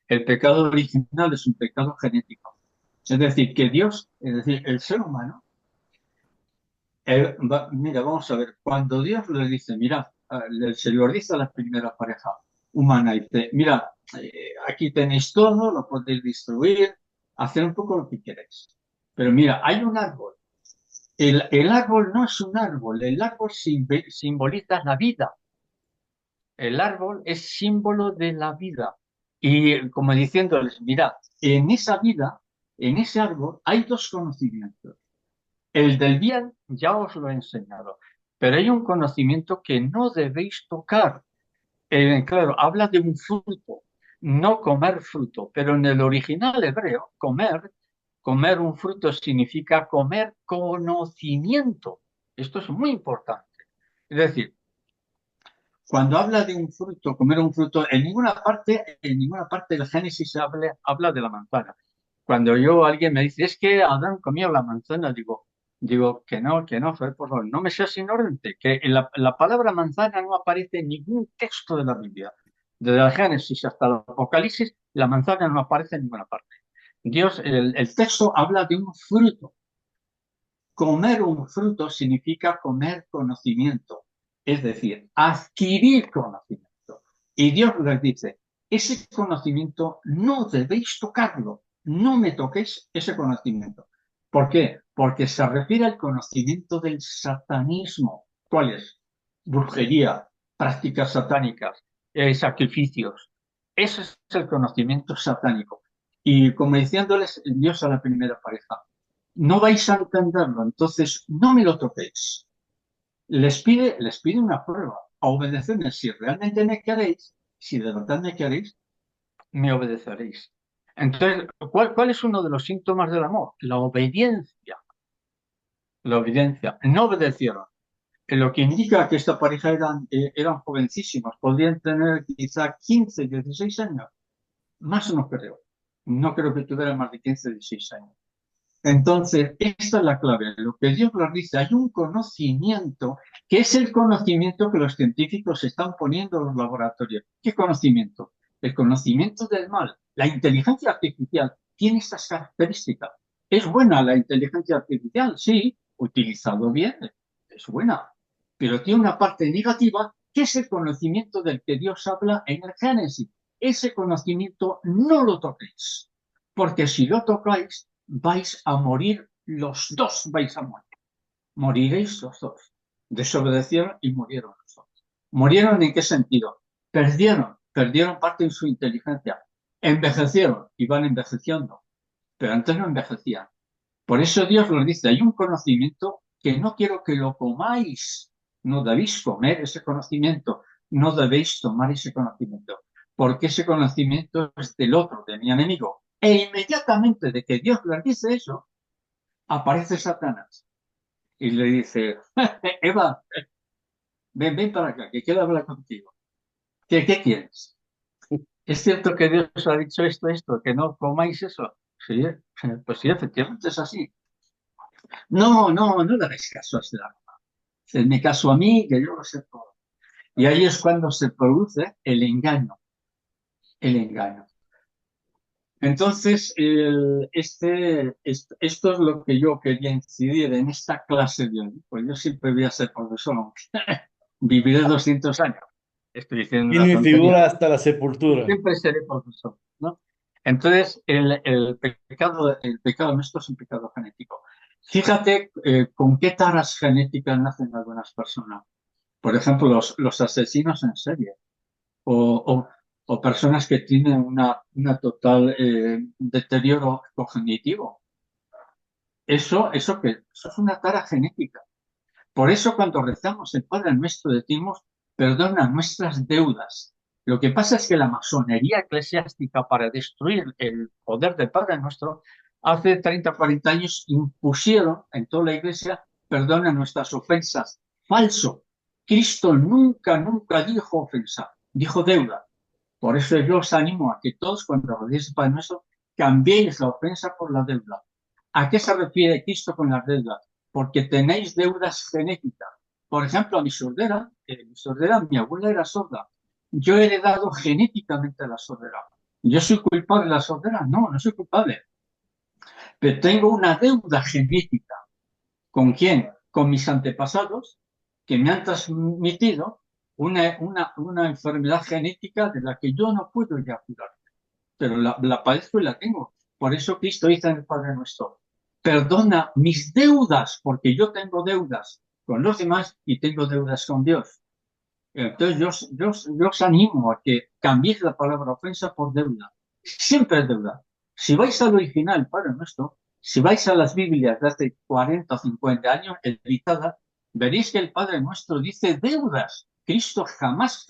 El pecado original es un pecado genético. Es decir, que Dios, es decir, el ser humano, mira, vamos a ver, cuando Dios le dice, mira, se lo dice a la primera pareja humana, dice, mira, aquí tenéis todo, lo podéis distribuir, hacer un poco lo que queréis. Pero mira, hay un árbol. El árbol no es un árbol, el árbol simboliza la vida. El árbol es símbolo de la vida. Y como diciéndoles, mirad, en esa vida, en ese árbol, hay dos conocimientos. El del bien ya os lo he enseñado, pero hay un conocimiento que no debéis tocar. Claro, habla de un fruto, no comer fruto, pero en el original hebreo, comer un fruto significa comer conocimiento. Esto es muy importante. Es decir, cuando habla de un fruto, comer un fruto, en ninguna parte del Génesis habla de la manzana. Cuando alguien me dice, es que Adán comió la manzana, digo que no, Fer, por favor, no me seas ignorante, que la palabra manzana no aparece en ningún texto de la Biblia. Desde el Génesis hasta el Apocalipsis, la manzana no aparece en ninguna parte. El texto habla de un fruto. Comer un fruto significa comer conocimiento, es decir, adquirir conocimiento. Y Dios les dice, ese conocimiento no debéis tocarlo, no me toquéis ese conocimiento. ¿Por qué? Porque se refiere al conocimiento del satanismo. ¿Cuál es? brujería, prácticas satánicas, sacrificios. Ese es el conocimiento satánico. Y como diciéndoles Dios a la primera pareja, no vais a entenderlo, entonces no me lo toquéis. Les pide una prueba, a obedecerme. Si realmente me queréis, si de verdad me queréis, me obedeceréis. Entonces, ¿cuál es uno de los síntomas del amor? La obediencia. La obediencia. No obedecieron. Lo que indica que esta pareja eran jovencísimos, podrían tener quizá 15, 16 años, más no creo. No creo que tuvieran más de 15, 16 años. Entonces, esta es la clave. Lo que Dios nos dice, hay un conocimiento que es el conocimiento que los científicos están poniendo en los laboratorios. ¿Qué conocimiento? El conocimiento del mal. La inteligencia artificial tiene estas características. ¿Es buena la inteligencia artificial? Sí, utilizado bien, es buena. Pero tiene una parte negativa que es el conocimiento del que Dios habla en el Génesis. Ese conocimiento no lo toquéis, porque si lo tocáis, vais a morir los dos, vais a morir. Moriréis los dos. Desobedecieron y murieron los dos. ¿Murieron en qué sentido? Perdieron parte de su inteligencia. Envejecieron y van envejeciendo, pero antes no envejecían. Por eso Dios nos dice, hay un conocimiento que no quiero que lo comáis. No debéis comer ese conocimiento, no debéis tomar ese conocimiento, porque ese conocimiento es del otro, de mi enemigo. E inmediatamente de que Dios les dice eso, aparece Satanás y le dice, Eva, ven para acá, que quiero hablar contigo. ¿Qué quieres? ¿Es cierto que Dios ha dicho esto, que no comáis eso? Sí, pues sí, efectivamente es así. No le hagáis caso a este arma. Hacedme caso a mí, que yo lo sé todo. Y ahí es cuando se produce el engaño, el engaño. Entonces, esto es lo que yo quería incidir en esta clase de hoy. Pues yo siempre voy a ser profesor, aunque viviré 200 años. Estoy diciendo Y una mi tontería. figura hasta la sepultura. Siempre seré profesor, ¿no? Entonces, el pecado nuestro es un pecado genético. Fíjate con qué taras genéticas nacen algunas personas. Por ejemplo, los asesinos en serie o, o personas que tienen una total deterioro cognitivo. Eso es una tara genética. Por eso cuando rezamos el Padre Nuestro decimos, perdona nuestras deudas. Lo que pasa es que la masonería eclesiástica para destruir el poder del Padre Nuestro, hace 30 o 40 años impusieron en toda la iglesia, perdona nuestras ofensas. Falso. Cristo nunca dijo ofensa, dijo deuda. Por eso yo os animo a que todos cuando rodéis el Padre Nuestro cambiéis la ofensa por la deuda. ¿A qué se refiere Cristo con las deudas? Porque tenéis deudas genéticas. Por ejemplo, a mi abuela era sorda. Yo he heredado genéticamente la sordera. ¿Yo soy culpable de la sordera? No, no soy culpable. Pero tengo una deuda genética. ¿Con quién? Con mis antepasados que me han transmitido una enfermedad genética de la que yo no puedo ya curar, pero la padezco y la tengo. Por eso Cristo dice en el Padre Nuestro, perdona mis deudas, porque yo tengo deudas con los demás y tengo deudas con Dios. Entonces yo os animo a que cambiéis la palabra ofensa por deuda. Siempre es deuda. Si vais al original, Padre Nuestro, si vais a las Biblias de hace 40 o 50 años editadas, veréis que el Padre Nuestro dice deudas. Cristo jamás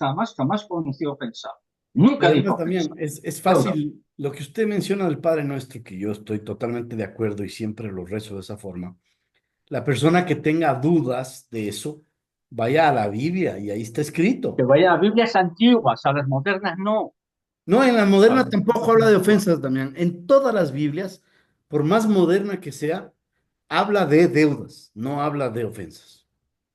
pronunció ofensa. Y Nunca dijo además ofensa. también es Deuda. fácil lo que usted menciona del Padre Nuestro, que yo estoy totalmente de acuerdo y siempre lo rezo de esa forma. La persona que tenga dudas de eso, vaya a la Biblia y ahí está Que escrito. vaya a Biblias antiguas, a las modernas no. No, en la A moderna las tampoco Biblias habla de antiguas. ofensas, Damián. En todas las Biblias, por más moderna que sea, habla de deudas, no habla de ofensas.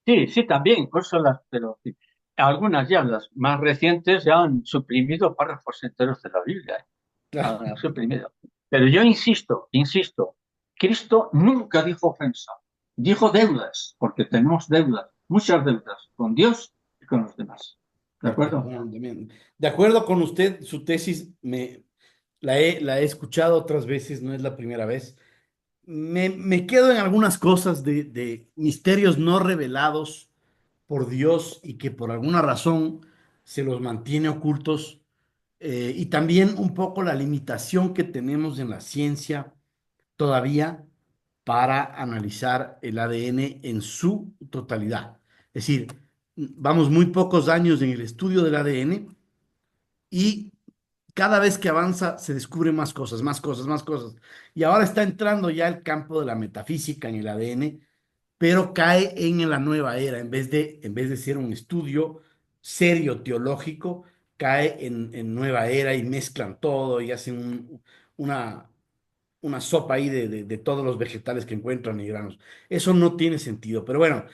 Sí, también, por eso pero sí. Algunas ya, las más recientes, ya han suprimido párrafos enteros de la Biblia, ¿eh? Claro. Han suprimido. Pero yo insisto, Cristo nunca dijo ofensa, dijo deudas, porque tenemos deudas, muchas deudas, con Dios y con los demás. ¿De Perfecto, acuerdo? bueno, Damián. De acuerdo con usted, su tesis la he escuchado otras veces, no es la primera vez. Me quedo en algunas cosas de misterios no revelados por Dios y que por alguna razón se los mantiene ocultos, y también un poco la limitación que tenemos en la ciencia todavía para analizar el ADN en su totalidad. Es decir, vamos muy pocos años en el estudio del ADN y cada vez que avanza se descubren más cosas, más cosas, más cosas. Y ahora está entrando ya el campo de la metafísica en el ADN, pero cae en la nueva era, en vez de ser un estudio serio teológico, cae en nueva era y mezclan todo y hacen una, una sopa ahí de todos los vegetales que encuentran y granos. Eso no tiene sentido, pero bueno,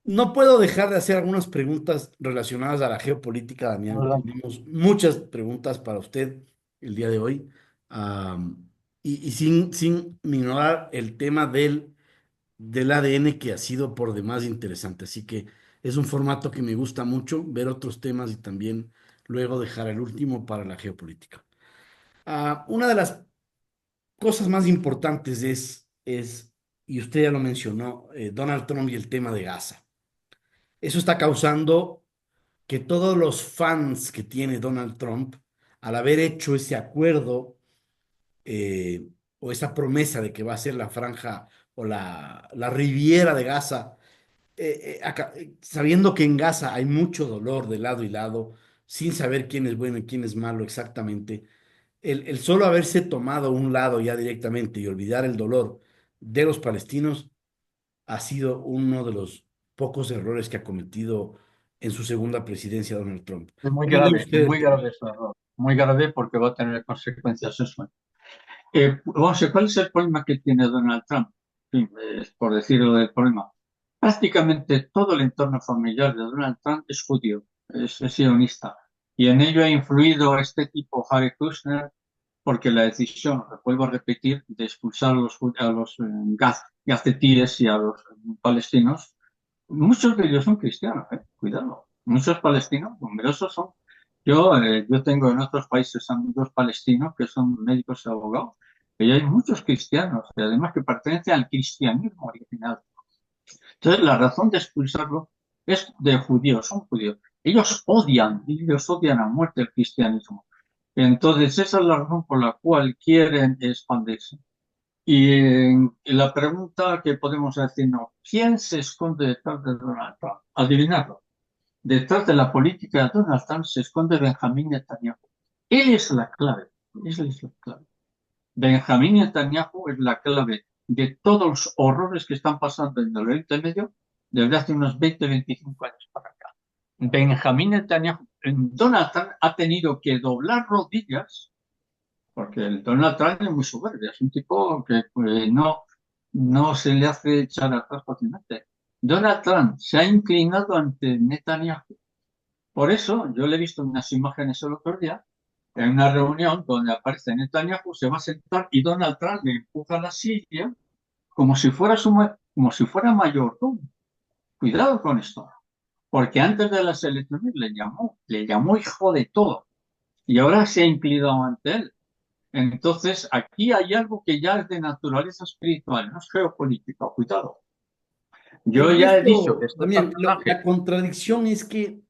no puedo dejar de hacer algunas preguntas relacionadas a la geopolítica, Damián. Adelante. Tenemos muchas preguntas para usted el día de hoy. Y sin ignorar el tema del ADN que ha sido por demás interesante. Así que es un formato que me gusta mucho, ver otros temas y también luego dejar el último para la geopolítica. Una de las cosas más importantes y usted ya lo mencionó, Donald Trump y el tema de Gaza. Eso está causando que todos los fans que tiene Donald Trump, al haber hecho ese acuerdo, eh, o esa promesa de que va a ser la franja o la Riviera de Gaza, sabiendo que en Gaza hay mucho dolor de lado y lado, sin saber quién es bueno y quién es malo exactamente, el solo haberse tomado un lado ya directamente y olvidar el dolor de los palestinos ha sido uno de los pocos errores que ha cometido en su segunda presidencia Donald Trump. ¿Cómo ve usted Es el muy tema? grave ese error. Muy grave porque va a tener consecuencias eso. Vamos a ver, ¿cuál es el problema que tiene Donald Trump? En fin, por decirlo del problema. Prácticamente todo el entorno familiar de Donald Trump es judío, es sionista. Y en ello ha influido este tipo, Harry Kushner, porque la decisión, lo vuelvo a repetir, de expulsar a los gazetíes y a los palestinos, muchos de ellos son cristianos, cuidado. Muchos palestinos, numerosos son. Yo tengo en otros países amigos palestinos que son médicos y abogados, y hay muchos cristianos, y además que pertenecen al cristianismo original. Entonces, la razón de expulsarlo es de judíos, son judíos. Ellos odian a muerte el cristianismo. Entonces, esa es la razón por la cual quieren expandirse. Y la pregunta que podemos decirnos, ¿quién se esconde detrás de Donald Trump? Adivinarlo. Detrás de la política de Donald Trump se esconde Benjamín Netanyahu. Él es la clave. Él es la clave. Benjamín Netanyahu es la clave de todos los horrores que están pasando en el Oriente Medio desde hace unos 20, 25 años para acá. Benjamín Netanyahu, Donald Trump ha tenido que doblar rodillas porque el Donald Trump es muy soberbio, es un tipo que no se le hace echar atrás fácilmente. Donald Trump se ha inclinado ante Netanyahu. Por eso yo le he visto unas imágenes el otro día en una reunión donde aparece Netanyahu, se va a sentar y Donald Trump le empuja la silla como si fuera mayordomo. Cuidado con esto, porque antes de las elecciones le llamó hijo de todo y ahora se ha inclinado ante él. Entonces, aquí hay algo que ya es de naturaleza espiritual, no es geopolítica, cuidado. Yo Pero ya he dicho que esto, este también, la personaje, contradicción es que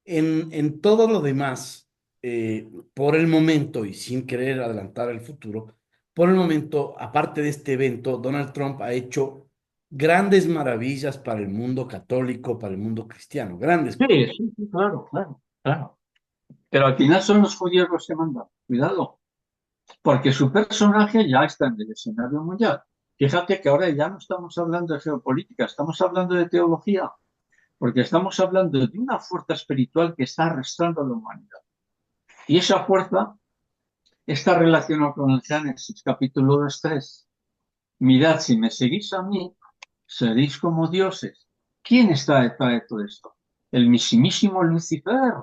en todo lo demás, por el momento y sin querer adelantar el futuro, por el momento, aparte de este evento, Donald Trump ha hecho grandes maravillas para el mundo católico, para el mundo cristiano, grandes sí, cosas. sí, sí, claro, claro, claro. Pero al final son los judíos los que mandan, cuidado, porque su personaje ya está en el escenario mundial. Fíjate que ahora ya no estamos hablando de geopolítica, estamos hablando de teología, porque estamos hablando de una fuerza espiritual que está arrastrando a la humanidad. Y esa fuerza está relacionada con el Génesis, capítulo 2:3. Mirad, si me seguís a mí, seréis como dioses. ¿Quién está detrás de todo esto? El mismísimo Lucifer.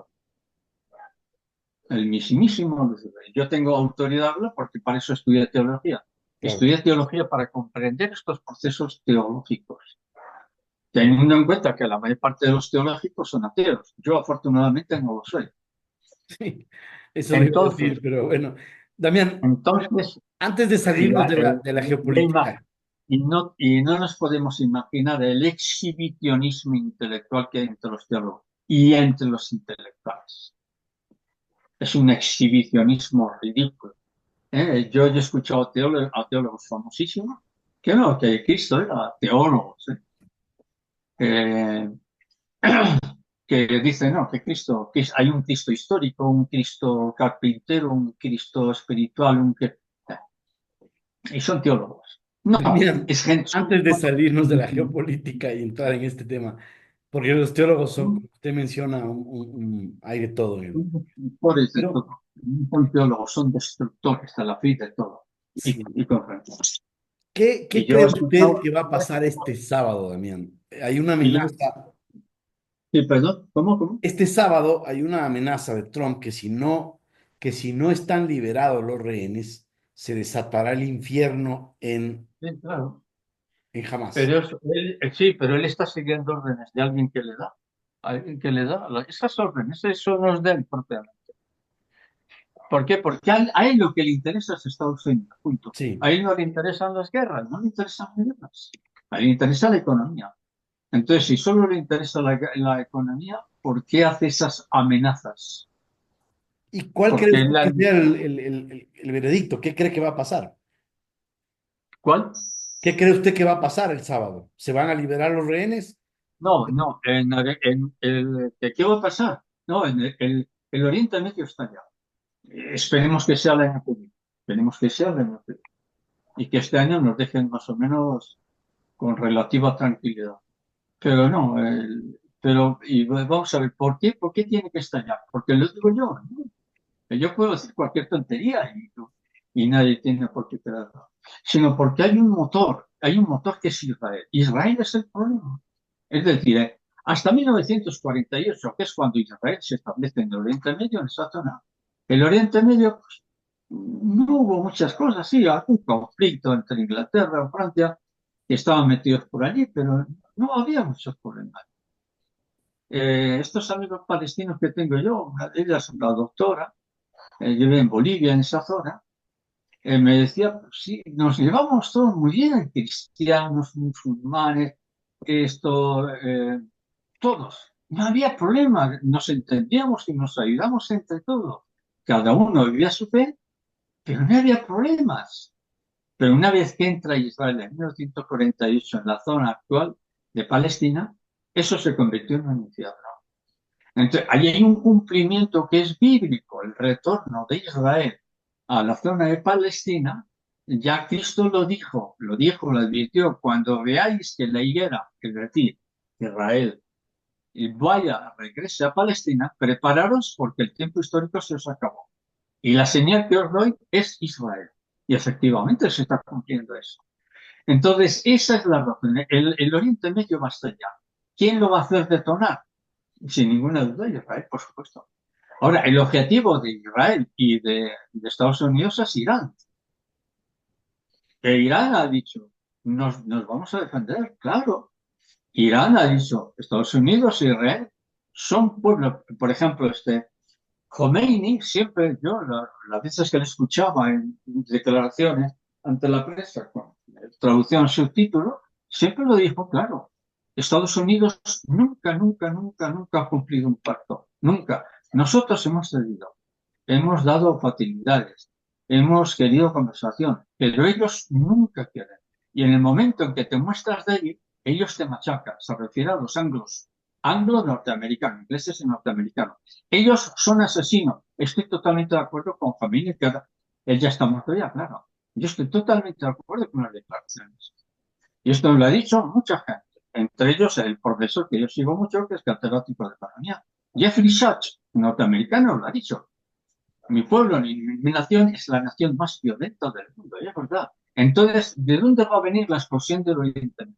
El mismísimo Lucifer. Yo tengo autoridad de hablar porque para eso estudié teología. Claro. Estudié teología para comprender estos procesos teológicos, teniendo en cuenta que la mayor parte de los teológicos son ateos. Yo afortunadamente no lo soy. Sí, eso le iba a decir, Entonces, pero bueno, Damián, entonces, antes de salirnos de la la imagen. geopolítica, y no nos podemos imaginar el exhibicionismo intelectual que hay entre los teólogos y entre los intelectuales. Es un exhibicionismo ridículo. Yo he escuchado a teólogos famosísimos que no, que Cristo era teólogo, ¿sí? Eh, que dicen, no, que hay un Cristo histórico, un Cristo carpintero, un Cristo espiritual, y son teólogos. No, Demian, es gente. antes de salirnos de la geopolítica y entrar en este tema, porque los teólogos son, como usted menciona, hay de todo. Pobres de Pero, todo. No son teólogos, son destructores de la fe y de todo. sí. Y correctos. ¿Qué Y yo he cree usted escuchado. que va a pasar este sábado, Damián? Hay una Y yo, amenaza. sí, perdón, ¿cómo? Este sábado hay una amenaza de Trump que si no están liberados los rehenes, se desatará el infierno Sí, claro. en Hamas. Pero sí, pero él está siguiendo órdenes de alguien que le da. Alguien que le da esas órdenes, eso no es de él propiamente. ¿Por qué? Porque a él lo que le interesa es Estados Unidos, punto. Sí. A él no le interesan las guerras, no le interesan las guerras. A él le interesa la economía. Entonces, si solo le interesa la economía, ¿por qué hace esas amenazas? ¿Y cuál cree Porque usted que sea el veredicto? ¿Qué cree que va a pasar? ¿cuál? ¿Qué cree usted que va a pasar el sábado? ¿Se van a liberar los rehenes? No, no, ¿qué va a pasar? No, el Oriente Medio está ya. Esperemos que sea el año que viene. Esperemos que sea el año que viene. Y que este año nos dejen más o menos con relativa tranquilidad. Pero no, y vamos a ver, ¿por qué? ¿Por qué tiene que estallar? Porque lo digo yo, ¿no? Yo puedo decir cualquier tontería y nadie tiene por qué creerlo. Sino porque hay un motor que es Israel. Israel es el problema. Es decir, hasta 1948, que es cuando Israel se establece en el Oriente Medio, en esa zona, el Oriente Medio, pues, no hubo muchas cosas, sí, algún conflicto entre Inglaterra y Francia, que estaban metidos por allí, pero no había muchos problemas. Estos amigos palestinos que tengo yo, una de ellas es la doctora, yo vivo en Bolivia, en esa zona, me decía, pues sí, nos llevamos todos muy bien, cristianos, musulmanes, esto, todos. No había problema, nos entendíamos y nos ayudamos entre todos. Cada uno vivía su fe, pero no había problemas. Pero una vez que entra Israel en 1948 en la zona actual de Palestina, eso se convirtió en un infierno. Entonces, ahí hay un cumplimiento que es bíblico, el retorno de Israel a la zona de Palestina. Ya Cristo lo advirtió, cuando veáis que la higuera, es decir, Israel, y regrese a Palestina, prepararos porque el tiempo histórico se os acabó. Y la señal que os doy es Israel. Y efectivamente se está cumpliendo eso. Entonces, esa es la razón. El Oriente Medio va a estallar. ¿Quién lo va a hacer detonar? Sin ninguna duda, Israel, por supuesto. Ahora, el objetivo de Israel y de Estados Unidos es Irán. E Irán ha dicho, nos vamos a defender, claro. Irán ha dicho, Estados Unidos e Israel son pueblos, por ejemplo, Khomeini, siempre yo, las veces que le escuchaba en declaraciones ante la prensa, con traducción subtítulo, siempre lo dijo claro. Estados Unidos nunca, nunca, nunca, nunca ha cumplido un pacto. Nunca. Nosotros hemos cedido, hemos dado facilidades, hemos querido conversación, pero ellos nunca quieren. Y en el momento en que te muestras débil, ellos te machacan. Se refiere a los anglo-norteamericanos, ingleses y norteamericanos. Ellos son asesinos. Estoy totalmente de acuerdo con familia que él ya está muerto ya, claro. Yo estoy totalmente de acuerdo con las declaraciones. Y esto me lo ha dicho mucha gente. Entre ellos el profesor que yo sigo mucho, que es catedrático de economía. Jeffrey Sachs, norteamericano, lo ha dicho. Mi pueblo, mi nación es la nación más violenta del mundo, y es verdad. Entonces, ¿de dónde va a venir la explosión del Oriente Medio?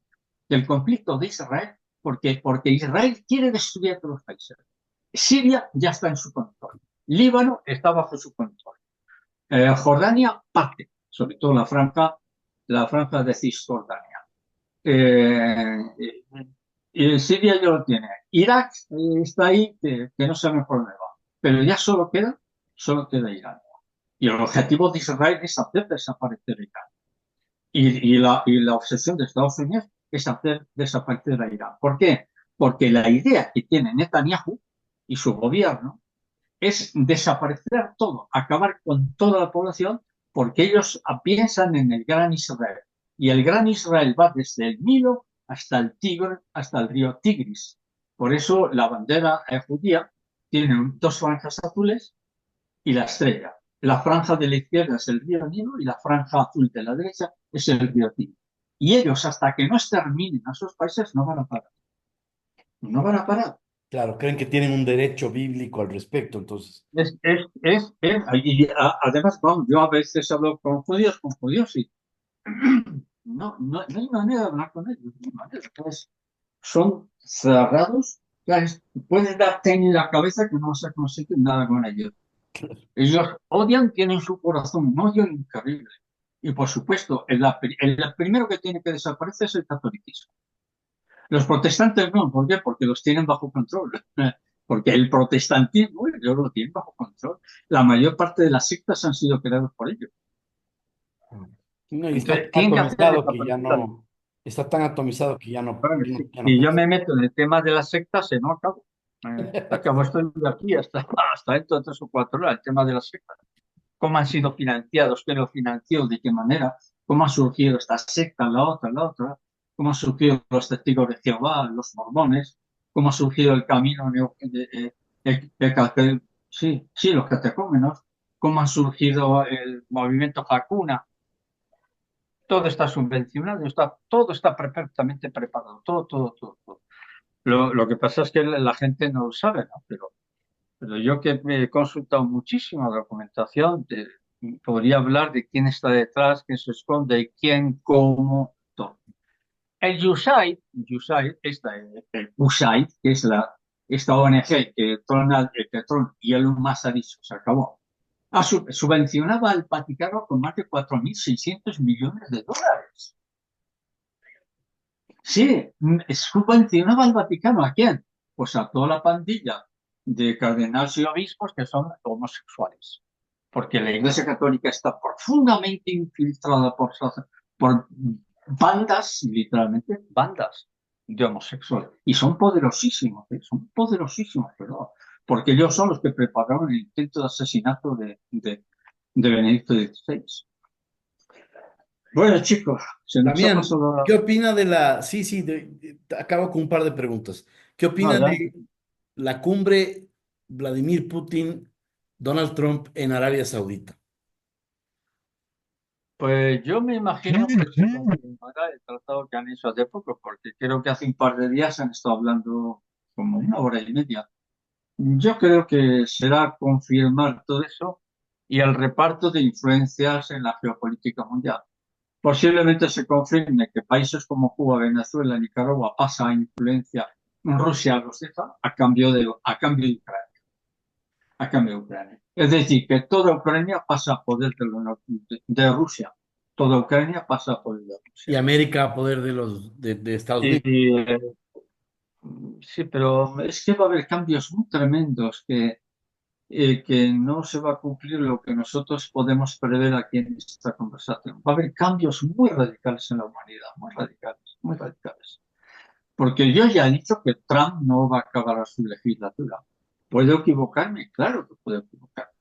Del conflicto de Israel, porque Israel quiere destruir a todos los países. Siria ya está en su control. Líbano está bajo su control. Jordania parte, sobre todo la franja de Cisjordania. Y Siria ya lo tiene. Irak está ahí, que no sabe por dónde va. Pero ya solo queda Irán. Y el objetivo de Israel es hacer desaparecer Irán. y la obsesión de Estados Unidos es hacer desaparecer a Irán. ¿Por qué? Porque la idea que tiene Netanyahu y su gobierno es desaparecer todo, acabar con toda la población, porque ellos piensan en el Gran Israel. Y el Gran Israel va desde el Nilo hasta el Tigre, hasta el río Tigris. Por eso la bandera judía tiene dos franjas azules y la estrella. La franja de la izquierda es el río Nilo y la franja azul de la derecha es el río Tigris. Y ellos, hasta que no exterminen a esos países, no van a parar. No van a parar. Claro, creen que tienen un derecho bíblico al respecto, entonces. Además, vamos, yo a veces hablo con judíos y no hay manera de hablar con ellos, no hay manera. Entonces, son cerrados, ¿sabes? Puedes darte en la cabeza que no vas a conseguir nada con ellos. Ellos odian, tienen su corazón, un odio increíble. Y por supuesto, el primero que tiene que desaparecer es el catolicismo. Los protestantes no, ¿por qué? Porque los tienen bajo control. Porque el protestantismo, ellos lo tienen bajo control. La mayor parte de las sectas han sido creadas por ellos. No, y está Entonces, tan tienen que hacer atomizado que ya desaparecer. no, está tan atomizado que ya no, Bueno, ya no, ya no si yo funciona. me meto en el tema de las sectas, se no acabo. Acabo, estoy aquí hasta dentro de 3 o 4 horas, el tema de las sectas. ¿Cómo han sido financiados? ¿Quién lo financió? ¿De qué manera? ¿Cómo ha surgido esta secta, la otra? ¿Cómo han surgido los testigos de Jehová, los mormones? ¿Cómo ha surgido el camino sí, sí, los catecúmenos? ¿Cómo ha surgido el movimiento Hakuna? Todo está subvencionado, todo está perfectamente preparado, todo. Lo que pasa es que la gente no lo sabe, ¿no? Pero yo que me he consultado muchísima documentación, podría hablar de quién está detrás, quién se esconde, quién, cómo, todo. El USAID, el USAID, que es esta ONG que Trump y Elon Musk ha dicho, se acabó, subvencionaba al Vaticano con más de 4.600 millones de dólares. Sí, subvencionaba al Vaticano. ¿A quién? Pues a toda la pandilla de cardenales y obispos que son homosexuales. Porque la Iglesia Católica está profundamente infiltrada por bandas, literalmente, bandas de homosexuales. Y son poderosísimos, pero porque ellos son los que prepararon el intento de asesinato de Benedicto XVI. Bueno, chicos, se nos ha Damián, pasado la... ¿qué opina de la... Sí, sí, acabo con un par de preguntas. ¿Qué No, opina adelante. de la cumbre Vladimir Putin-Donald Trump en Arabia Saudita? Pues yo me imagino que se confirmará el tratado que han hecho hace poco, porque creo que hace un par de días han estado hablando como 1 hora y media. Yo creo que será confirmar todo eso y el reparto de influencias en la geopolítica mundial. Posiblemente se confirme que países como Cuba, Venezuela, Nicaragua pasa a influencia Rusia los deja a cambio de Ucrania, a cambio de Ucrania. Es decir, que toda Ucrania pasa a poder de Rusia. Toda Ucrania pasa a poder de Y Rusia. América a poder de los de Estados Unidos. Y, sí, pero es que va a haber cambios muy tremendos que no se va a cumplir lo que nosotros podemos prever aquí en esta conversación. Va a haber cambios muy radicales en la humanidad, muy radicales, muy radicales. Porque yo ya he dicho que Trump no va a acabar su legislatura. ¿Puedo equivocarme? Claro que puedo equivocarme.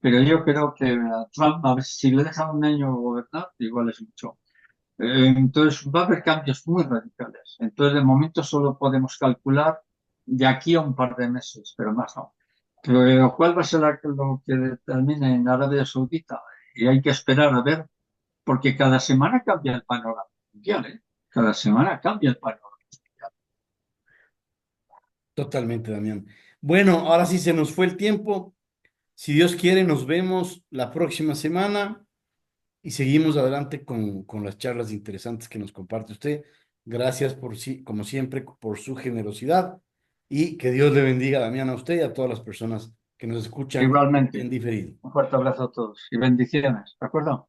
Pero yo creo que a Trump, a ver si le dejan un año gobernar, igual es mucho. Entonces va a haber cambios muy radicales. Entonces, de momento solo podemos calcular de aquí a un par de meses, pero más no. Pero ¿cuál va a ser lo que determine en Arabia Saudita? Y hay que esperar a ver, porque cada semana cambia el panorama mundial, ¿eh? Cada semana cambia el panorama mundial. Totalmente, Damián. Bueno, ahora sí se nos fue el tiempo. Si Dios quiere, nos vemos la próxima semana y seguimos adelante con las charlas interesantes que nos comparte usted. Gracias por sí, como siempre, por su generosidad y que Dios le bendiga, Damián, a usted y a todas las personas que nos escuchan en Igualmente, diferido. un fuerte abrazo a todos y bendiciones, ¿de acuerdo?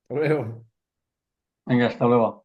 Hasta luego. Venga, hasta luego.